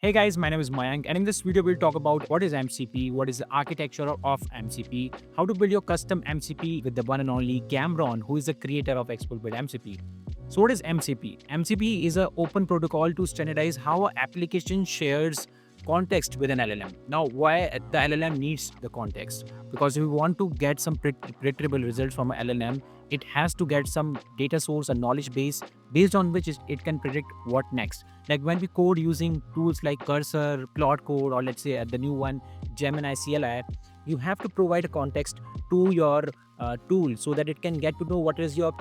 Hey guys, my name is Mayank, and in this video, we'll talk about what is MCP, what is the architecture of MCP, how to build your custom MCP with the one and only Cameron, who is the creator of XcodeBuild MCP. So, what is MCP? MCP is an open protocol to standardize how an application shares context with an LLM. Now, why the LLM needs the context? Because if we want to get some predictable results from an LLM, it has to get some data source, a knowledge base based on which it can predict what next. Like when we code using tools like Cursor, Claude Code, or let's say the new one, Gemini CLI, you have to provide a context to your tool so that it can get to know what is your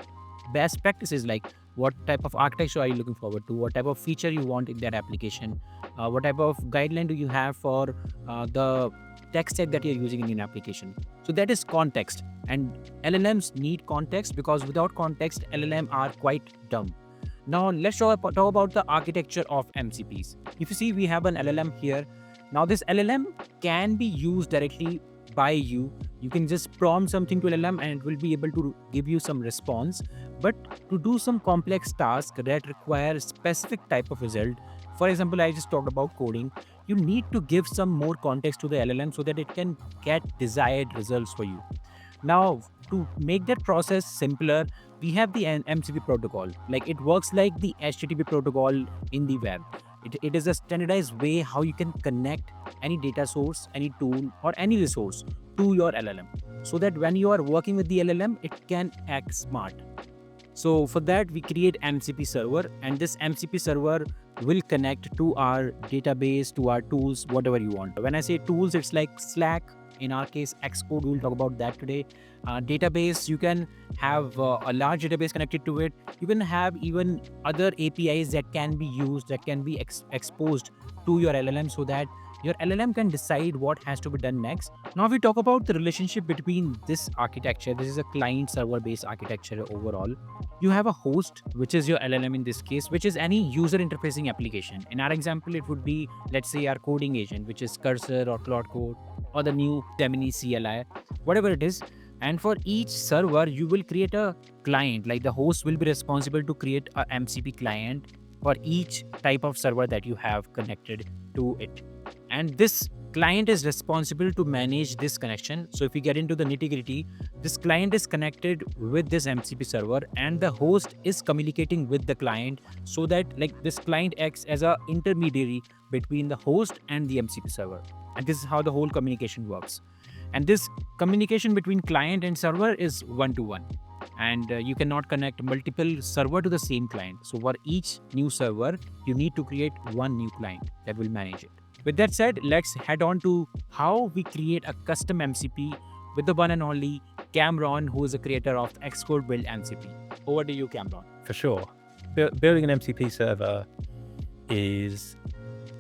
best practices, like what type of architecture are you looking forward to, what type of feature you want in that application, what type of guideline do you have for the tech stack that you're using in your application. So that is context, and LLMs need context because without context, LLM are quite dumb. Now let's talk about the architecture of MCPs. If you see, we have an LLM here. Now this LLM can be used directly by you. You can just prompt something to LLM and it will be able to give you some response. But to do some complex tasks that require specific type of result, for example, I just talked about coding, you need to give some more context to the LLM so that it can get desired results for you. Now, to make that process simpler, we have the MCP protocol. Like it works like the HTTP protocol in the web. It is a standardized way how you can connect any data source, any tool, or any resource to your LLM so that when you are working with the LLM, it can act smart. So for that, we create MCP server, and this MCP server will connect to our database, to our tools, whatever you want. When I say tools, it's like Slack. In our case, Xcode, we'll talk about that today. Database, you can have a large database connected to it. You can have even other APIs that can be used, that can be exposed to your LLM so that your LLM can decide what has to be done next. Now, we talk about the relationship between this architecture. This is a client server based architecture overall. You have a host, which is your LLM in this case, which is any user interfacing application. In our example, it would be, let's say, our coding agent, which is Cursor or Claude Code or the new Gemini CLI, whatever it is. And for each server, you will create a client. Like the host will be responsible to create a MCP client for each type of server that you have connected to it. And this client is responsible to manage this connection. So if we get into the nitty-gritty, this client is connected with this MCP server and the host is communicating with the client so that like this client acts as a intermediary between the host and the MCP server. And this is how the whole communication works. And this communication between client and server is one-to-one. And you cannot connect multiple server to the same client. So for each new server, you need to create one new client that will manage it. With that said, let's head on to how we create a custom MCP with the one and only Cameron, who is the creator of XcodeBuild MCP. Over to you, Cameron. For sure. Building an MCP server is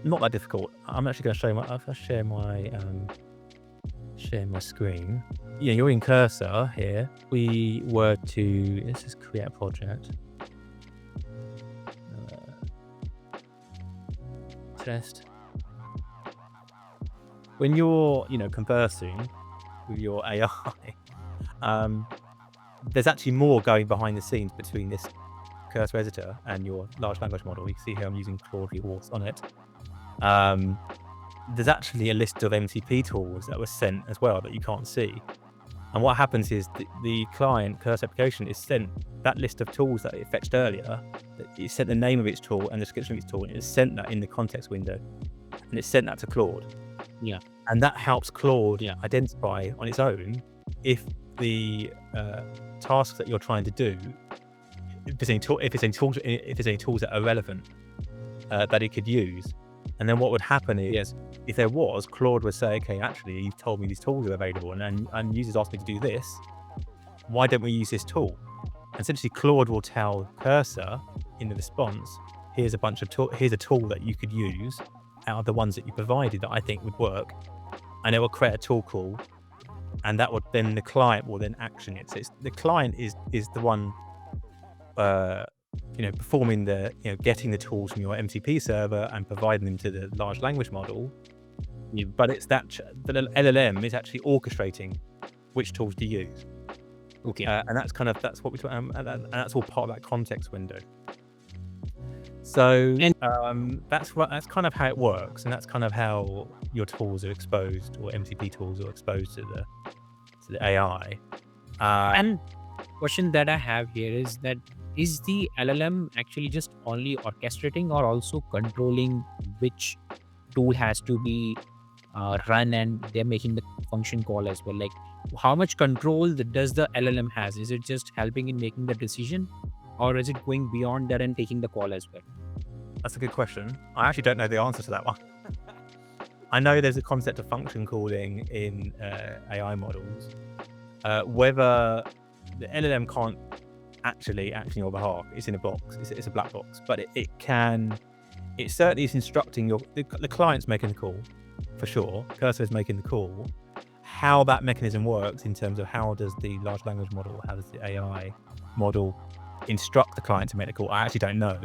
not that difficult. I'm actually going to show share my screen. Yeah, you're in Cursor here. We were to, let's just create a project. Test. When you're, conversing with your AI, there's actually more going behind the scenes between this Cursor editor and your large language model. You can see here I'm using Claude Horse on it. There's actually a list of MCP tools that were sent as well that you can't see. And what happens is the client Cursor application is sent that list of tools that it fetched earlier. It sent the name of its tool and the description of its tool, and it sent that in the context window, and it sent that to Claude. Yeah. And that helps Claude identify on its own if the tasks that you're trying to do, if there's any tools that are relevant that it could use. And then what would happen is, if there was, Claude would say, okay, actually, you've told me these tools are available and users asked me to do this. Why don't we use this tool? And essentially, Claude will tell Cursor in the response, here's a tool that you could use out of the ones that you provided that I think would work. And it will create a tool call, and that would then the client will then action it. So the client is the one performing the, getting the tools from your MCP server and providing them to the large language model. But it's that the LLM is actually orchestrating which tools to use. Okay. And that's what we talk, and that's all part of that context window. So And that's kind of how it works, and that's kind of how your tools are exposed, or MCP tools are exposed to the AI. and question that I have here is that, is the LLM actually just only orchestrating or also controlling which tool has to be run, and they're making the function call as well? Like, how much control does the LLM has? Is it just helping in making the decision, or is it going beyond that and taking the call as well? That's a good question. I actually don't know the answer to that one. I know there's a concept of function calling in AI models. Whether the LLM can't actually act on your behalf, it's in a box. It's a black box, but it certainly is instructing the client's making the call, for sure. Cursor is making the call. How that mechanism works in terms of how does the large language model, how does the AI model instruct the client to make the call, I actually don't know.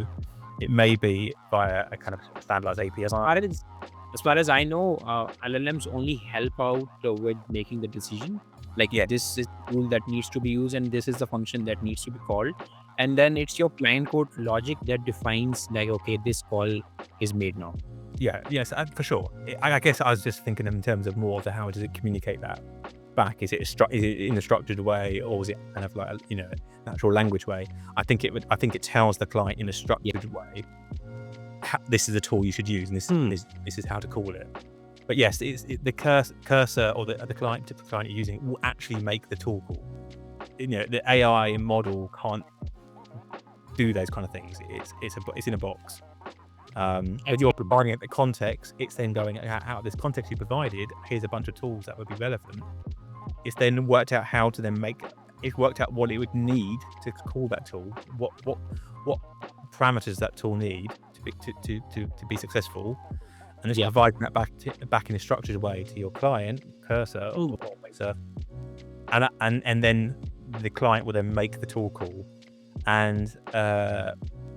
It may be via a kind of standardized API. As far as I know, LLMs only help out with making the decision. Like, Yeah. this is the tool that needs to be used, and this is the function that needs to be called. And then it's your client code logic that defines, like, okay, this call is made now. Yeah, yes, for sure. I guess I was just thinking in terms of more of how does it communicate that back? Is it in a structured way, or is it kind of like a, natural language way? I think it tells the client in a structured way, this is a tool you should use, and this is how to call it. But yes, the cursor or the client you're using will actually make the tool call. The AI model can't do those kind of things. It's in a box. If you're providing it the context, it's then going out of this context you provided. Here's a bunch of tools that would be relevant. It's then worked out how to then it's worked out what it would need to call that tool, what parameters that tool need to be successful, and it's providing that back in a structured way to your client, Cursor or Windsurf, and then the client will then make the tool call, and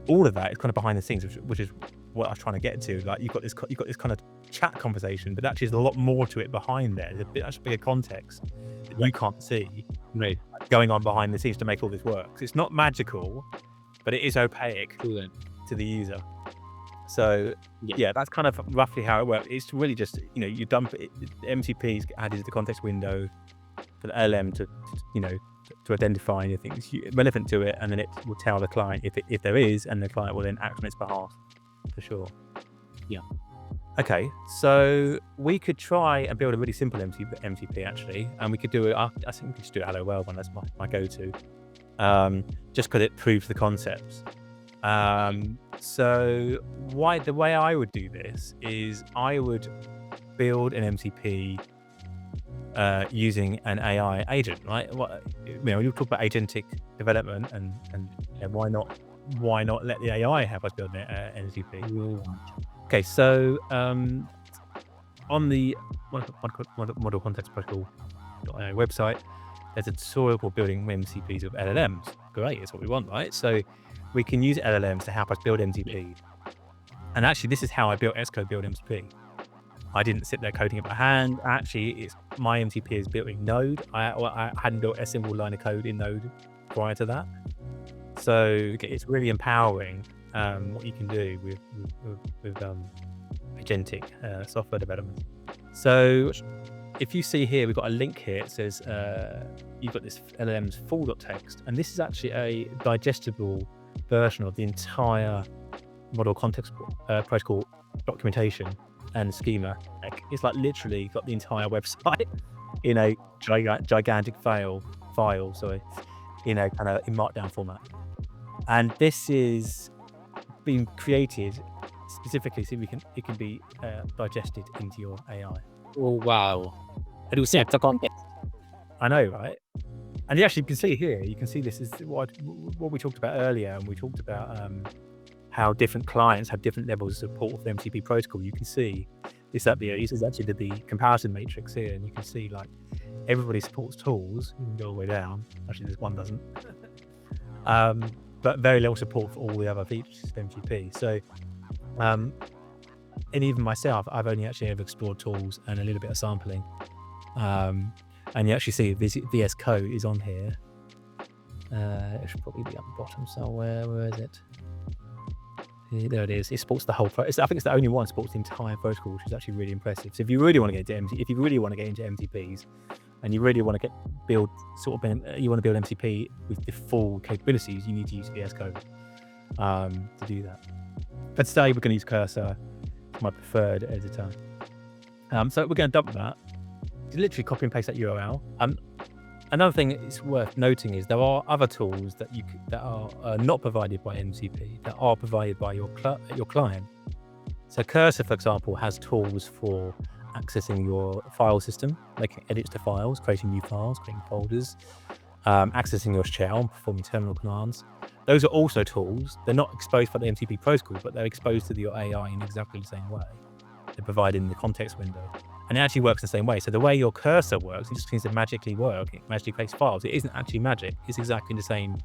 all of that is kind of behind the scenes, which is what I was trying to get to. Like, you've got this kind of chat conversation, but actually there's a lot more to it behind there. There's a much bigger context that you can't see going on behind the scenes to make all this work. So it's not magical, but it is opaque to the user. So yeah, that's kind of roughly how it works. It's really just, you dump it, the MCP is added to the context window for the LM to identify anything that's relevant to it, and then it will tell the client if there is, and the client will then act on its behalf, for sure. Yeah. Okay, so we could try and build a really simple MCP actually, and we could do it. I think we could just do Hello World one. That's my go-to, just because it proves the concepts. So the way I would do this is I would build an MCP using an AI agent, right? You talk about agentic development, and why not let the AI help us build an MCP? Okay, so on the Model Context Protocol website, there's a tutorial for building MCPs with LLMs. Great, it's what we want, right? So we can use LLMs to help us build MCP. And actually, this is how I built XcodeBuild MCP. I didn't sit there coding it by hand. Actually, my MCP is built in Node. I hadn't built a single line of code in Node prior to that. So it's really empowering what you can do with agentic software development. So if you see here, we've got a link here. It says you've got this LLM's full.txt, and this is actually a digestible version of the entire Model Context Protocol documentation and schema. It's like literally got the entire website in a gigantic file, kind of in markdown format. And this is being created specifically so it can be digested into your AI. Oh, wow. I do set the context. I know, right? And you actually can see here, this is what we talked about earlier, and we talked about how different clients have different levels of support for the MCP protocol. You can see this up here. This is actually the comparison matrix here, and you can see like everybody supports tools. You can go all the way down. Actually, this one doesn't. But very little support for all the other features of MCP. So, and even myself, I've only actually ever explored tools and a little bit of sampling. And you actually see VS Code is on here. It should probably be up the bottom somewhere. Where is it? There it is. It supports the whole. I think it's the only one that supports the entire protocol, which is actually really impressive. So if you really want to get into MCPs, and you really want to you want to build MCP with the full capabilities, you need to use VS Code to do that. But today we're going to use Cursor, my preferred editor. So we're going to dump that. You literally copy and paste that URL. Another thing that's worth noting is there are other tools that are not provided by MCP that are provided by your client. So Cursor, for example, has tools for accessing your file system, making edits to files, creating new files, creating folders, accessing your shell, performing terminal commands. Those are also tools. They're not exposed by the MCP protocol, but they're exposed to your AI in exactly the same way. They're provided in the context window. And it actually works the same way. So the way your cursor works, it just seems to magically work. It magically creates files. It isn't actually magic. It's exactly the same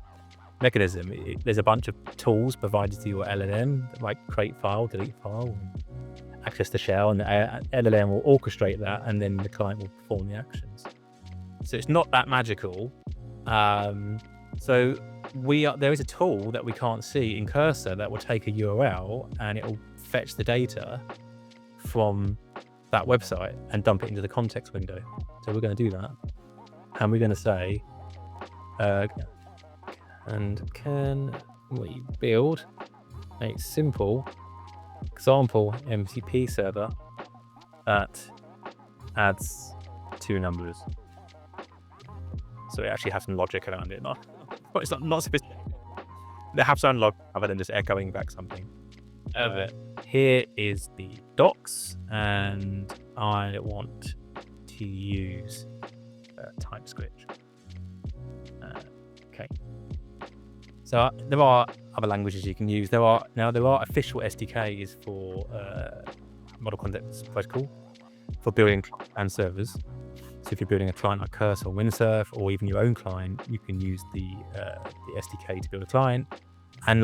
mechanism. There's a bunch of tools provided to your LLM, like create file, delete file, access the shell, and the LLM will orchestrate that, and then the client will perform the actions. So it's not that magical. So there is a tool that we can't see in Cursor that will take a URL and it will fetch the data from that website and dump it into the context window. So we're going to do that, and we're going to say, and can we build a simple example MCP server that adds 2 numbers? So it actually has some logic around it. It's not sophisticated. They have some logic other than just echoing back something. Here is the docs, and I want to use TypeScript. Okay. So there are other languages you can use. There are official SDKs for Model Context Protocol for building and servers. So if you're building a client like Cursor or Windsurf, or even your own client, you can use the SDK to build a client, and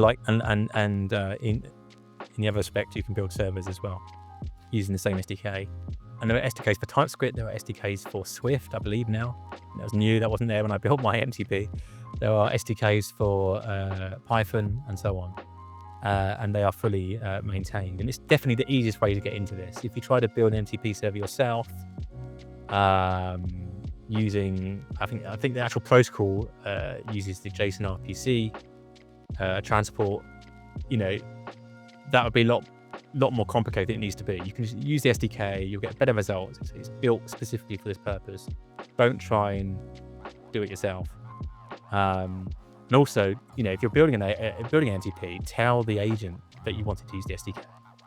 in the other respect, you can build servers as well using the same SDK. And there are SDKs for TypeScript. There are SDKs for Swift, I believe now. That was new. That wasn't there when I built my MCP. There are SDKs for Python and so on. And they are fully maintained. And it's definitely the easiest way to get into this. If you try to build an MCP server yourself, using, I think the actual protocol uses the JSON RPC transport, that would be a lot more complicated than it needs to be. You can just use the SDK, you'll get better results. It's built specifically for this purpose. Don't try and do it yourself. And also, if you're building an MCP, tell the agent that you wanted to use the SDK,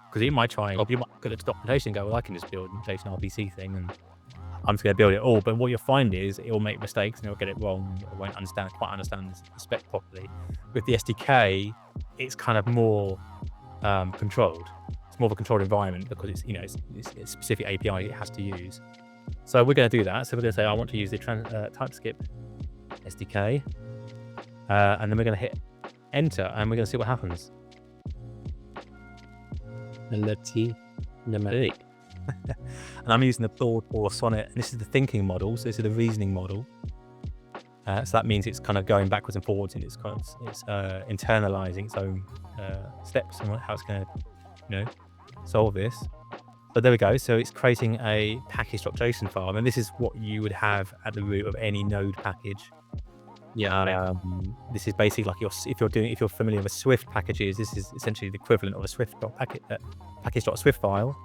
because it might try, or you might look at the documentation and go, well, I can just build a JSON RPC thing and I'm just going to build it all. But what you'll find is it will make mistakes and it'll get it wrong. It won't quite understand the spec properly. With the SDK, it's kind of more controlled. It's more of a controlled environment because it's a specific API it has to use. So we're going to do that. So we're going to say I want to use the TypeScript SDK, and then we're going to hit enter, and we're going to see what happens. Let's see. And I'm using the Claude or Sonnet, and this is the thinking model. So this is the reasoning model. So that means it's kind of going backwards and forwards, and it's internalizing its own steps and how it's going to, solve this. But there we go. So it's creating a package.json file, and this is what you would have at the root of any Node package. Yeah. This is basically like if you're familiar with Swift packages, this is essentially the equivalent of a Swift package.swift file.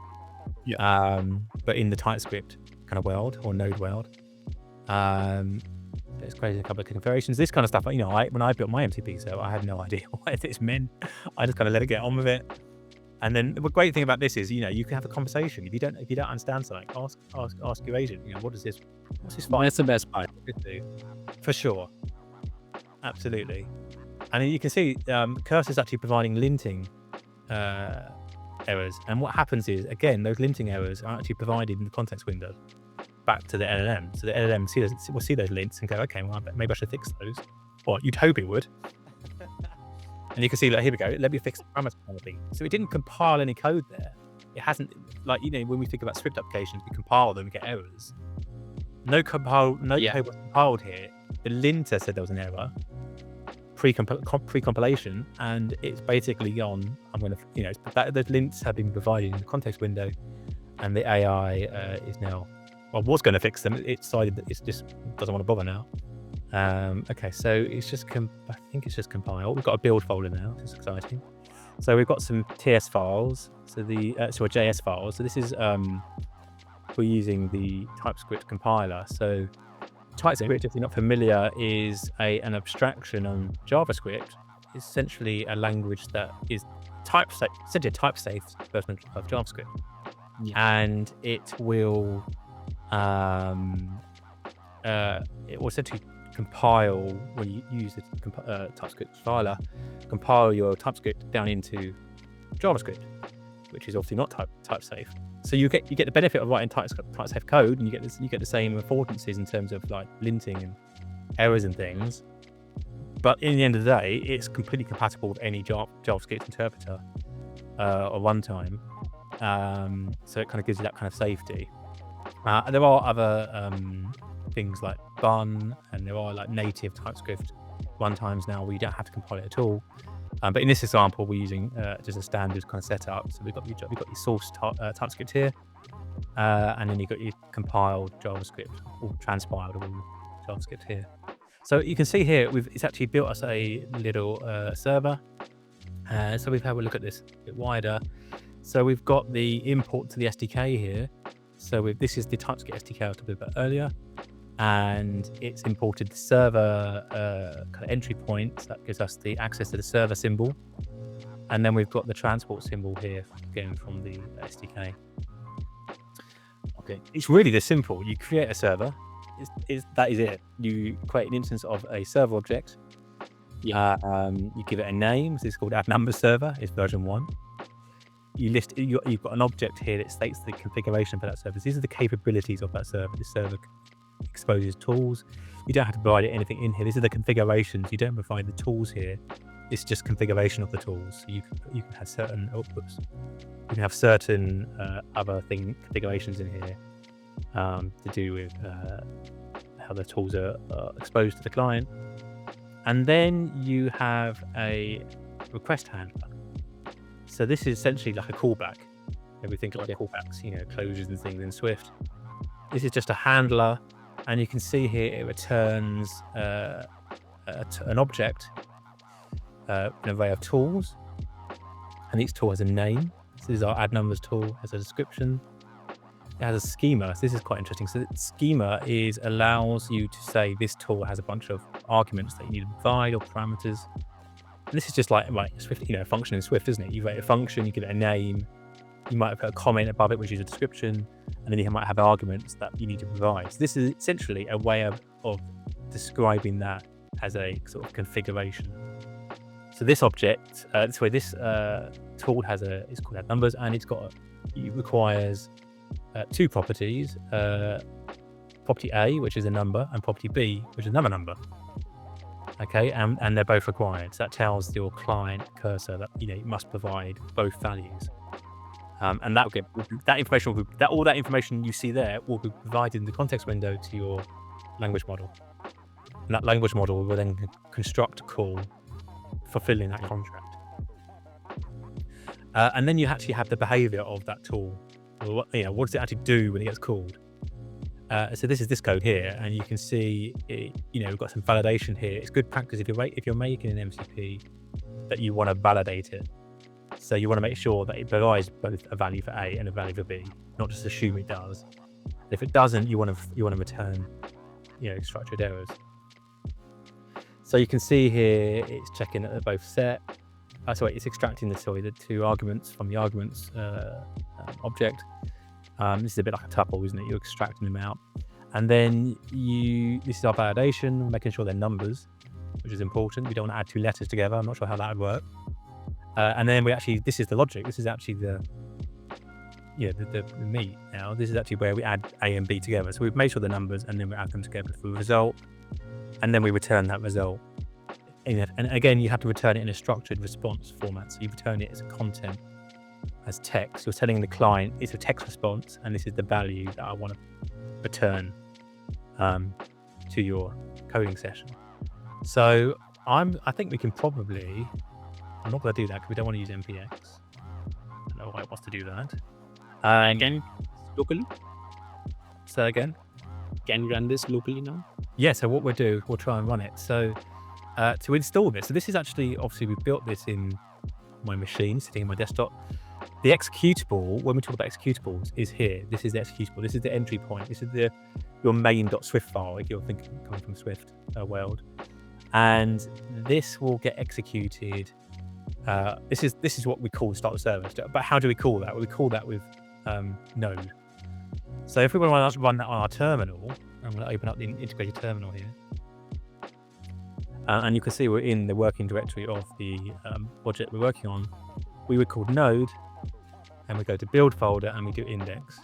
Yeah. But in the TypeScript kind of world or Node world. It's creating a couple of configurations. This kind of stuff, when I built my MCP server, I had no idea what this meant. I just kind of let it get on with it. And then the great thing about this is, you can have a conversation. If you don't understand something, ask your agent. What's this file? That's the best part. For sure, absolutely. And you can see Cursor is actually providing linting errors. And what happens is, again, those linting errors are actually provided in the context window back to the LLM. So the LLM will see those links and go, okay, well, maybe I should fix those. Or you'd hope it would. And you can see, here we go, let me fix the parameter quality. So it didn't compile any code there. It hasn't, when we think about Swift applications, we compile them and get errors. No code was compiled here. The linter said there was an error. pre-compilation, and it's basically on. I'm going to, the lints have been provided in the context window, and the AI is now, well, was going to fix them. It decided that it just doesn't want to bother now. Okay, so it's just I think it's just compiled. We've got a build folder now. This is exciting. So we've got some TS files. So so JS files. So this is we're using the TypeScript compiler. So TypeScript, if you're not familiar, is an abstraction on JavaScript. It's essentially a language that is essentially a type-safe version of JavaScript, and it will essentially compile, when you use the TypeScript compiler, compile your TypeScript down into JavaScript, which is obviously not type safe. So you get the benefit of writing type safe code, and you get the same affordances in terms of like linting and errors and things. But in the end of the day, it's completely compatible with any JavaScript interpreter or runtime. So it kind of gives you that kind of safety. And there are other things like Bun, and there are like native TypeScript runtimes now where you don't have to compile it at all. But in this example, we're using just a standard kind of setup. So we've got your source TypeScript here, and then you've got your compiled JavaScript or transpiled JavaScript here. So you can see here, it's actually built us a little server. So we've had a look at this a bit wider. So we've got the import to the SDK here. So this is the TypeScript SDK I was talking about earlier, and it's imported the server kind of entry point that gives us the access to the server symbol, and then we've got the transport symbol here again from the SDK. Okay, it's really this simple. You create a server. That is it. You create an instance of a server object. You give it a name. This is called add numbers server. It's version 1. You've got an object here that states the configuration for that service. These are the capabilities of that server. This server exposes tools. You don't have to provide anything in here. These are the configurations. You don't provide the tools here. It's just configuration of the tools. So you can have certain outputs. You can have certain other configurations in here to do with how the tools are exposed to the client. And then you have a request handler. So this is essentially like a callback. We think like callbacks, closures and things in Swift. This is just a handler, and you can see here it returns an object, an array of tools, and each tool has a name. This is our add numbers tool, has a description. It has a schema. So this is quite interesting. So the schema allows you to say this tool has a bunch of arguments that you need to provide or parameters. And this is just like Swift, a function in Swift, isn't it? You write a function, you give it a name, you might put a comment above it, which is a description, and then you might have arguments that you need to provide. So this is essentially a way of describing that as a sort of configuration. So this object, this tool is called add numbers, and it requires 2 properties: property A, which is a number, and property B, which is another number. Okay, and they're both required. So that tells your client cursor that you must provide both values. And all that information you see there will be provided in the context window to your language model. And that language model will then construct a call fulfilling that contract. And then you actually have the behavior of that tool. What does it actually do when it gets called? So this is this code here, and you can see we've got some validation here. It's good practice if you're making an MCP that you want to validate it. So you want to make sure that it provides both a value for A and a value for B, not just assume it does. If it doesn't, you want to return structured errors. So you can see here it's checking that they're both set. It's extracting the 2 arguments from the arguments object. This is a bit like a tuple, isn't it? You're extracting them out, and then this is our validation, making sure they're numbers, which is important. We don't want to add 2 letters together. I'm not sure how that would work. And then this is the logic. This is actually the meat now. This is actually where we add A and B together. So we've made sure the numbers, and then we add them together for a result, and then we return that result. And again, you have to return it in a structured response format. So you return it as a content, as text. You're telling the client it's a text response, and this is the value that I want to return to your coding session. So I think we can probably. I'm not going to do that because we don't want to use npx. I don't know why it wants to do that. Again, locally? So again, Can you run this locally now? yeah. So what we'll do, we'll try and run it. So to install this, so this is actually obviously we built this in my machine, sitting in my desktop. The executable, when we talk about executables, is here. This is the executable. This is the entry point. This is your main.swift file if you're thinking coming from Swift world, and this will get executed. This is what we call the start of the service. But how do we call that? Well, we call that with Node. So if we want to run that on our terminal, I'm going to open up the integrated terminal here, and you can see we're in the working directory of the project we're working on. We would call Node, and we go to build folder and we do index.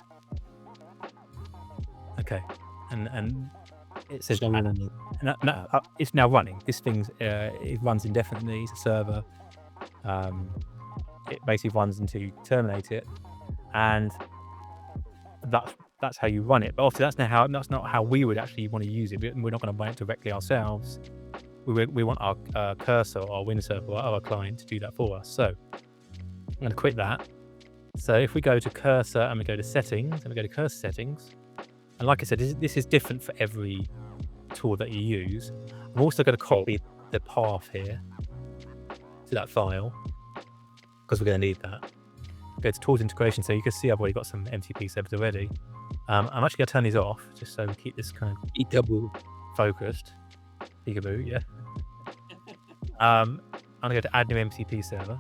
Okay, and it says it's now running. This thing it runs indefinitely. It's a server. It basically runs until you terminate it, and that's how you run it. But obviously that's not how we would actually want to use it. We're not going to run it directly ourselves. We want our cursor or Windsurf or our client to do that for us. So I'm going to quit that. So if we go to cursor and we go to settings and we go to cursor settings, and like I said, this is different for every tool that you use. I'm also going to copy the path here to that file because we're going to need that. Go to tools integration. So you can see I've already got some MCP servers already. I'm actually going to turn these off just so we keep this kind of peekaboo focused. Peekaboo, yeah. I'm going to go to add new MCP server.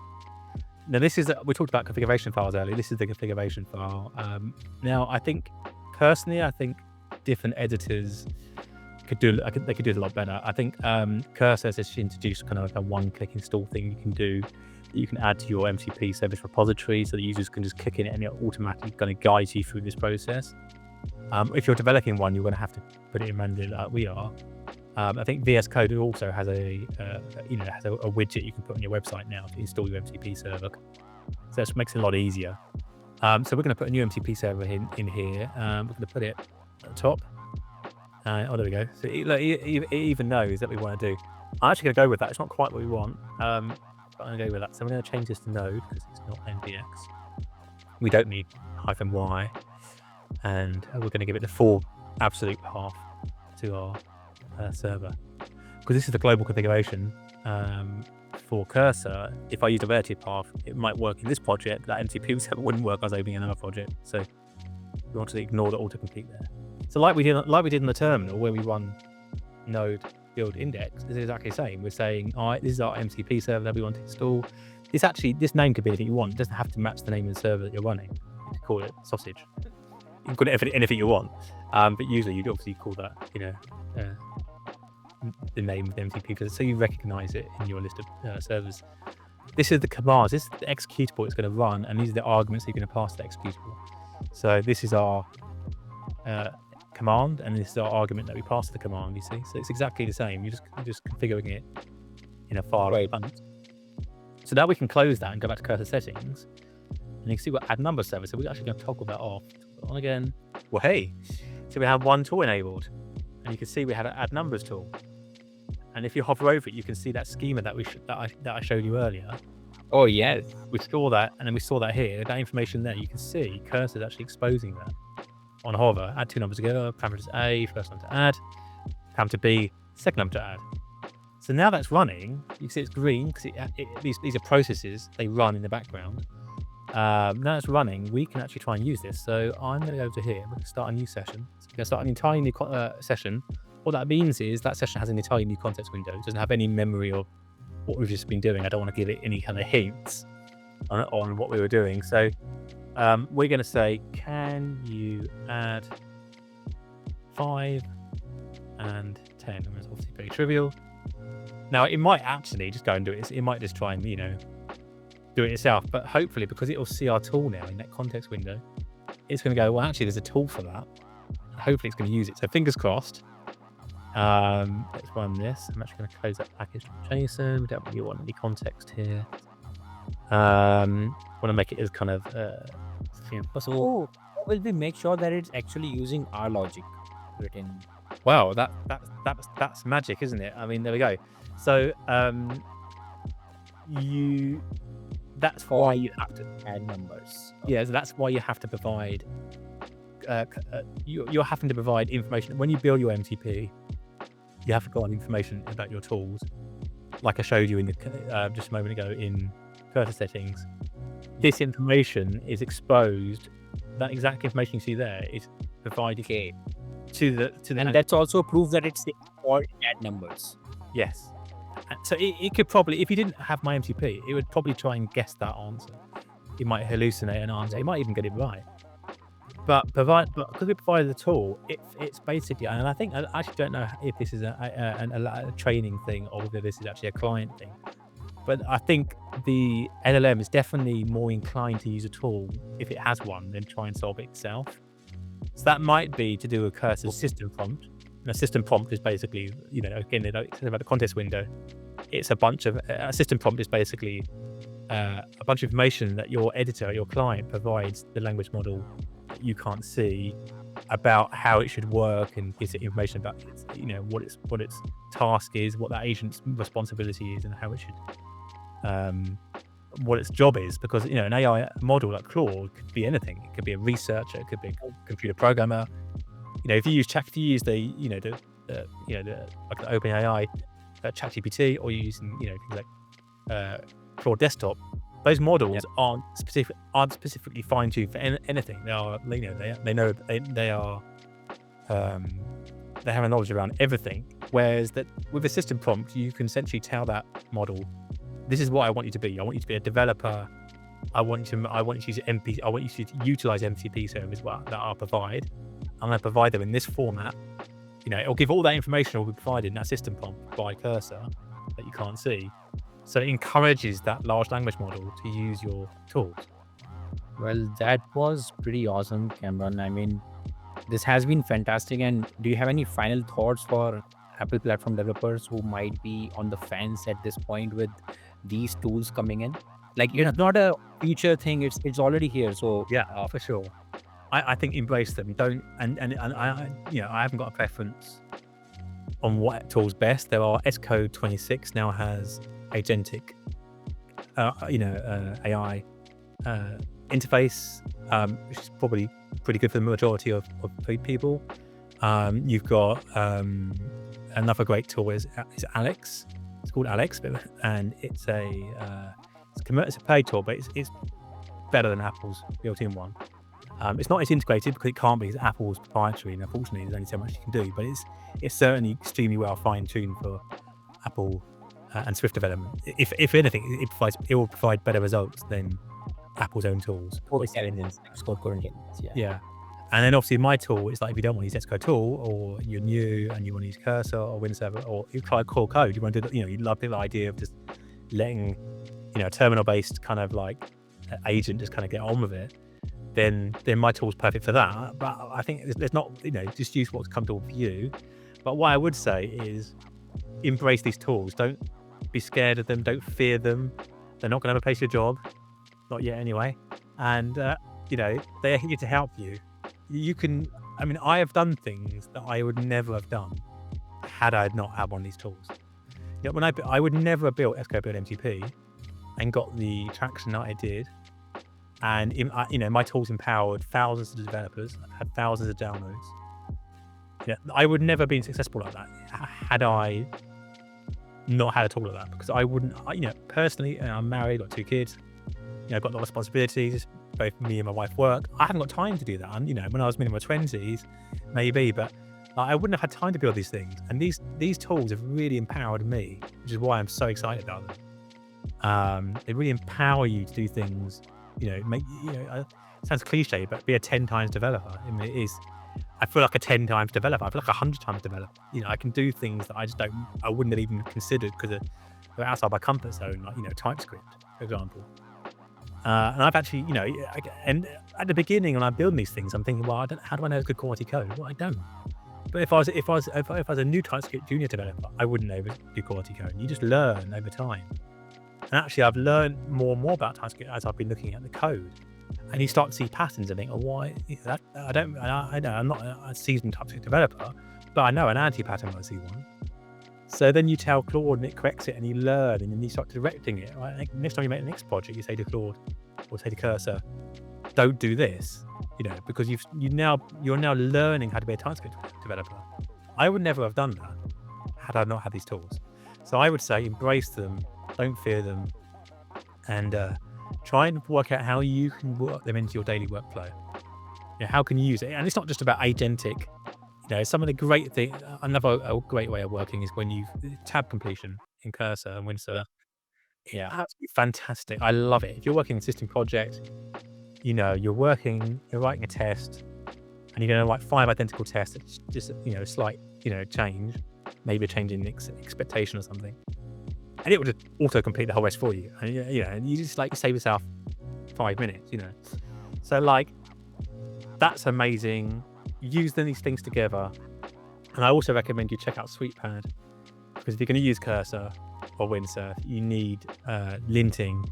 Now this is, we talked about configuration files earlier. This is the configuration file. Now I think different editors could do it a lot better. I think Cursor has just introduced kind of like a one-click install thing you can do. That you can add to your MCP service repository, so the users can just click in it and it automatically going to guide you through this process. If you're developing one, you're going to have to put it in manually like we are. I think VS Code also has a widget you can put on your website now to install your MCP server. So that makes it a lot easier. So we're going to put a new MCP server in here. We're going to put it at the top. Oh, there we go. So it even knows that we want to do. I'm actually going to go with that. It's not quite what we want, but I'm going to go with that. So I'm going to change this to Node because it's not NPX. We don't need -y, and we're going to give it the full absolute path to our server, because this is the global configuration for Cursor. If I use a relative path, it might work in this project. That MCP server wouldn't work as opening another project. So we want to ignore the autocomplete there. So like we did in the terminal where we run node build index, it's exactly the same. We're saying, all right, this is our MCP server that we want to install. This name could be anything you want. It doesn't have to match the name of the server that you're running. You can call it sausage. You can call it anything you want. But usually you'd obviously call that, the name of the MCP, so you recognize it in your list of servers. This is the commands. This is the executable it's going to run, and these are the arguments you're going to pass to the executable. So this is our command, and this is our argument that we pass to the command. You see, so it's exactly the same. You're just configuring it in a file away. So now we can close that and go back to cursor settings, and you can see what add number server. So we're actually going to toggle that off. On again. Well, hey, so we have one tool enabled, and you can see we had an add numbers tool. And if you hover over it, you can see that schema that I showed you earlier. Oh yes, we saw that, and then we saw that here. That information there, you can see Cursor is actually exposing that. On hover, add two numbers together. Parameter A, first number to add. Parameter B, second number to add. So now that's running. You can see it's green because these are processes. They run in the background. Now it's running. We can actually try and use this. So I'm going to go to here. We're going to start a new session. So we're going to start an entirely new session. What that means is that session has an entirely new context window. It doesn't have any memory of what we've just been doing. I don't want to give it any kind of hints on what we were doing. So we're going to say, can you add 5 and 10? And it's obviously very trivial. Now, it might actually just go and do it. It might just try and, do it itself. But hopefully, because it will see our tool now in that context window, it's going to go, well, actually, there's a tool for that. Hopefully, it's going to use it. So fingers crossed. Let's run this. I'm actually going to close that package.json. We don't really want any context here. Want to make it as kind of possible. So will we make sure that it's actually using our logic written? Wow, that's magic, isn't it? I mean, there we go. So that's why you have to, add numbers. yeah, so that's why you have to provide, you're having to provide information. When you build your MCP, you have to provide information about your tools. Like I showed you in the, just a moment ago in cursor settings, this information is exposed. That exact information you see there is provided to the And that's also proof that it's the default add numbers. yes. And so it could probably, if you didn't have my MCP, it would probably try and guess that answer. It might hallucinate an answer. It might even get it right. But because we provided the tool, it's basically, and I think, I actually don't know if this is a training thing or whether this is actually a client thing. But I think the LLM is definitely more inclined to use a tool if it has one than try and solve it itself. So that might be to do a cursor system prompt. And a system prompt is basically, again, it's about the context window. It's a system prompt is basically a bunch of information that your editor, your client, provides the language model that you can't see about how it should work, and gives it information about its, what its task is, what that agent's responsibility is, and how it should, what its job is. Because an AI model like Claude could be anything. It could be a researcher, it could be a computer programmer. If you use the like the OpenAI ChatGPT, or you're using things like Claude Desktop, those models aren't specifically fine-tuned for anything. They are, they know they are, they have a knowledge around everything. Whereas that with a system prompt, you can essentially tell that model, this is what I want you to be. I want you to be a developer. I want you to use MP. I want you to utilize MCP servers that I provide. I'm going to provide them in this format. It'll give all that information will be provided in that system prompt by cursor that you can't see. So it encourages that large language model to use your tools. Well, that was pretty awesome, Cameron. I mean, this has been fantastic. And do you have any final thoughts for Apple platform developers who might be on the fence at this point with these tools coming in? Like, it's not a feature thing; it's already here. So yeah, for sure. I think embrace them. Don't and I haven't got a preference on what tool's best. There are Xcode 26 now has agentic, AI interface, which is probably pretty good for the majority of people. You've got another great tool is Alex. It's called Alex, and it's a paid tool, but it's better than Apple's built-in one. It's not as integrated because it can't be. It's Apple's proprietary, and unfortunately, there's only so much you can do. But it's certainly extremely well fine-tuned for Apple and Swift development. If anything, it will provide better results than Apple's own tools. Yeah. And then obviously my tool is like, if you don't want to use Xcode tool, or you're new and you want to use Cursor or Windsurf, or you try core code, you want to do, you love the idea of just letting, a terminal-based kind of like agent just kind of get on with it. Then my tool's perfect for that. But I think there's not, just use what's comfortable for you. But what I would say is embrace these tools. Don't be scared of them. Don't fear them. They're not going to replace your job. Not yet anyway. And, they're here to help you. You can, I have done things that I would never have done had I not had one of these tools. When I would never have built XcodeBuild MCP and got the traction that I did. And my tools empowered thousands of developers, had thousands of downloads. I would never have been successful like that had I not had a tool like that, because I wouldn't. Personally, I'm married, got 2 kids. I've got a lot of responsibilities. Both me and my wife work. I haven't got time to do that. And when I was in my 20s, maybe, but I wouldn't have had time to build these things. And these tools have really empowered me, which is why I'm so excited about them. They really empower you to do things. It sounds cliche, but be a 10 times developer. It is. I feel like a 10 times developer. I feel like 100 times developer. I can do things that I wouldn't have even considered because they're outside my comfort zone, like, TypeScript, for example. And I've actually, and at the beginning when I'm building these things, I'm thinking, well, how do I know it's good quality code? Well, I don't. But if I was a new TypeScript junior developer, I wouldn't know good quality code. You just learn over time. And actually, I've learned more and more about TypeScript as I've been looking at the code. And you start to see patterns and think, oh, why? I'm not a seasoned TypeScript developer, but I know an anti-pattern when I see one. So then you tell Claude and it corrects it and you learn and then you start directing it. Right? Like next time you make the next project, you say to Claude or say to Cursor, don't do this, because you're now learning how to be a TypeScript developer. I would never have done that had I not had these tools. So I would say embrace them, don't fear them, and try and work out how you can work them into your daily workflow. How can you use it? And it's not just about agentic. Some of the great things, another great way of working is when you tab completion in Cursor and Windsurf. Yeah. Absolutely fantastic. I love it. If you're working an existing project, you're writing a test and you're going to write 5 identical tests, it's just, a slight, change, maybe a change in expectation or something. And it will just auto-complete the whole rest for you. And you just save yourself 5 minutes, So that's amazing. Use these things together. And I also recommend you check out SweetPad, because if you're going to use Cursor or Windsurf, you need linting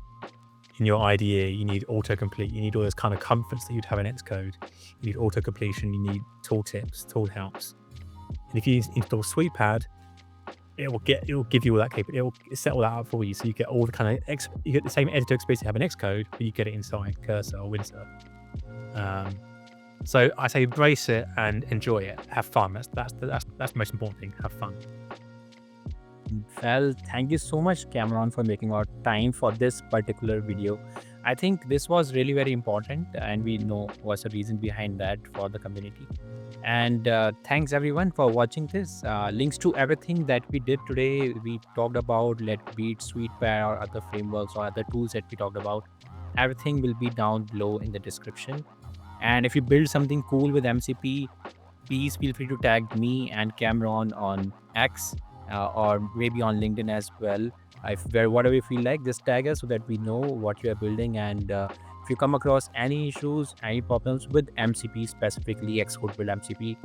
in your IDE, you need autocomplete, you need all those kind of comforts that you'd have in Xcode. You need autocompletion, you need tooltips, tool helps. And if you install SweetPad, it will give you all that capability. It will set all that up for you, so you get all the you get the same editor experience you have in Xcode, but you get it inside Cursor or Windsurf. So I say embrace it and enjoy it. Have fun. That's the most important thing. Have fun. Well, thank you so much, Cameron, for making our time for this particular video. I think this was really very important, and we know what's the reason behind that for the community. And thanks everyone for watching this. Links to everything that we did today, we talked about, Let Beat, SweetPad, or other frameworks or other tools that we talked about. Everything will be down below in the description. And if you build something cool with MCP, please feel free to tag me and Cameron on X or maybe on LinkedIn as well. Whatever you feel like, just tag us so that we know what you are building. And if you come across any issues, any problems with MCP, specifically XcodeBuild MCP,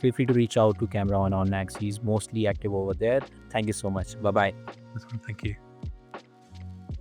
feel free to reach out to Cameron on X. He's mostly active over there. Thank you so much. Bye-bye. Thank you.